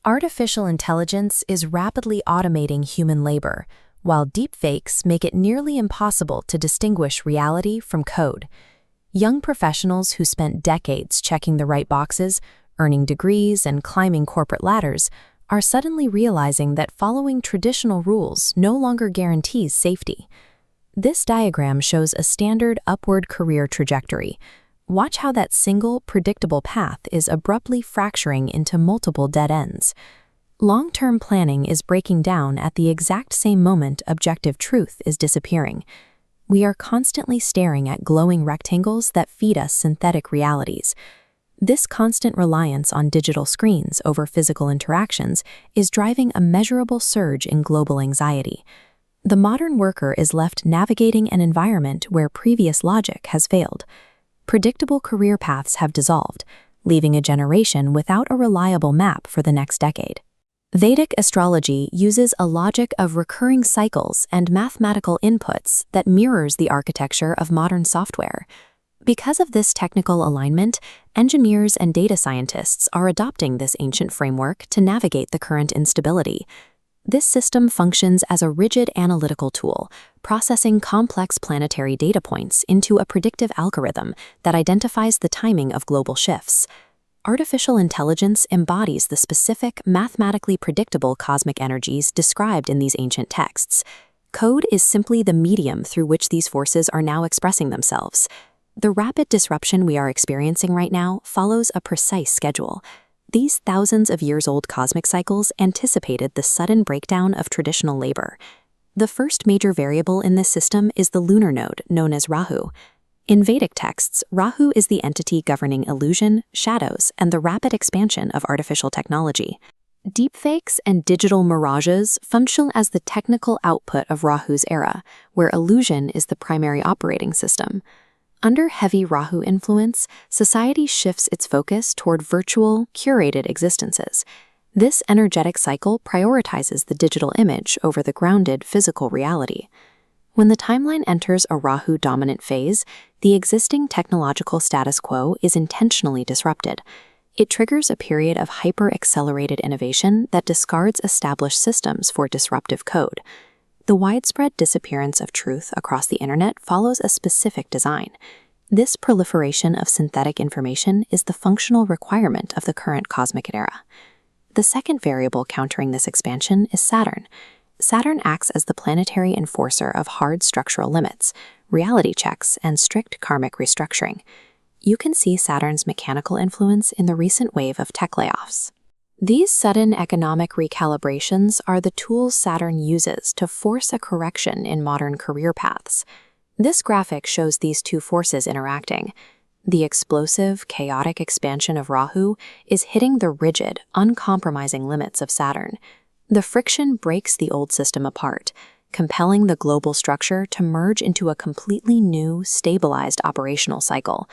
Artificial intelligence is rapidly automating human labor, while deepfakes make it nearly impossible to distinguish reality from code. Young professionals who spent decades checking the right boxes, earning degrees, and climbing corporate ladders are suddenly realizing that following traditional rules no longer guarantees safety. This diagram shows a standard upward career trajectory. Watch how that single, predictable path is abruptly fracturing into multiple dead ends. Long-term planning is breaking down at the exact same moment objective truth is disappearing. We are constantly staring at glowing rectangles that feed us synthetic realities. This constant reliance on digital screens over physical interactions is driving a measurable surge in global anxiety. The modern worker is left navigating an environment where previous logic has failed. Predictable career paths have dissolved, leaving a generation without a reliable map for the next decade. Vedic astrology uses a logic of recurring cycles and mathematical inputs that mirrors the architecture of modern software. Because of this technical alignment, engineers and data scientists are adopting this ancient framework to navigate the current instability. This system functions as a rigid analytical tool, processing complex planetary data points into a predictive algorithm that identifies the timing of global shifts. Artificial intelligence embodies the specific, mathematically predictable cosmic energies described in these ancient texts. Code is simply the medium through which these forces are now expressing themselves. The rapid disruption we are experiencing right now follows a precise schedule. These thousands of years-old cosmic cycles anticipated the sudden breakdown of traditional labor. The first major variable in this system is the lunar node, known as Rahu. In Vedic texts, Rahu is the entity governing illusion, shadows, and the rapid expansion of artificial technology. Deepfakes and digital mirages function as the technical output of Rahu's era, where illusion is the primary operating system. Under heavy Rahu influence, society shifts its focus toward virtual, curated existences. This energetic cycle prioritizes the digital image over the grounded physical reality. When the timeline enters a Rahu-dominant phase, the existing technological status quo is intentionally disrupted. It triggers a period of hyper-accelerated innovation that discards established systems for disruptive code. The widespread disappearance of truth across the internet follows a specific design. This proliferation of synthetic information is the functional requirement of the current cosmic era. The second variable countering this expansion is Saturn. Saturn acts as the planetary enforcer of hard structural limits, reality checks, and strict karmic restructuring. You can see Saturn's mechanical influence in the recent wave of tech layoffs. These sudden economic recalibrations are the tools Saturn uses to force a correction in modern career paths. This graphic shows these two forces interacting. The explosive, chaotic expansion of Rahu is hitting the rigid, uncompromising limits of Saturn. The friction breaks the old system apart, compelling the global structure to merge into a completely new, stabilized operational cycle.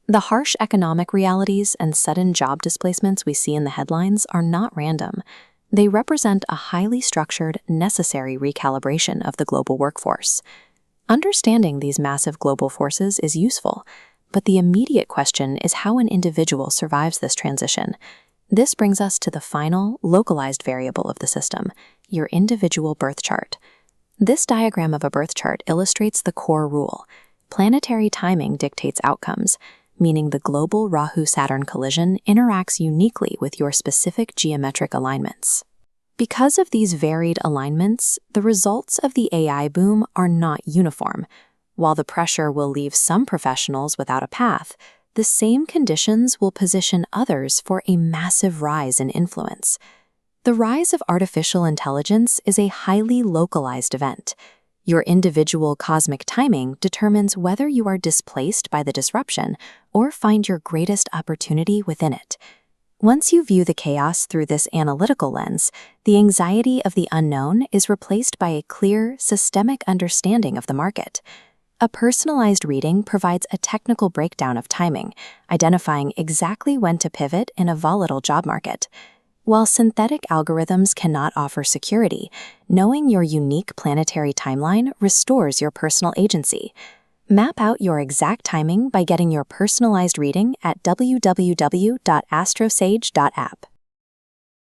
The harsh economic realities and sudden job displacements we see in the headlines are not random. They represent a highly structured, necessary recalibration of the global workforce. Understanding these massive global forces is useful, but the immediate question is how an individual survives this transition. This brings us to the final, localized variable of the system, your individual birth chart. This diagram of a birth chart illustrates the core rule. Planetary timing dictates outcomes, meaning the global Rahu-Saturn collision interacts uniquely with your specific geometric alignments. Because of these varied alignments, the results of the AI boom are not uniform. While the pressure will leave some professionals without a path, the same conditions will position others for a massive rise in influence. The rise of artificial intelligence is a highly localized event. Your individual cosmic timing determines whether you are displaced by the disruption or find your greatest opportunity within it. Once you view the chaos through this analytical lens, the anxiety of the unknown is replaced by a clear, systemic understanding of the market. A personalized reading provides a technical breakdown of timing, identifying exactly when to pivot in a volatile job market. While synthetic algorithms cannot offer security, knowing your unique planetary timeline restores your personal agency. Map out your exact timing by getting your personalized reading at www.astrosage.app.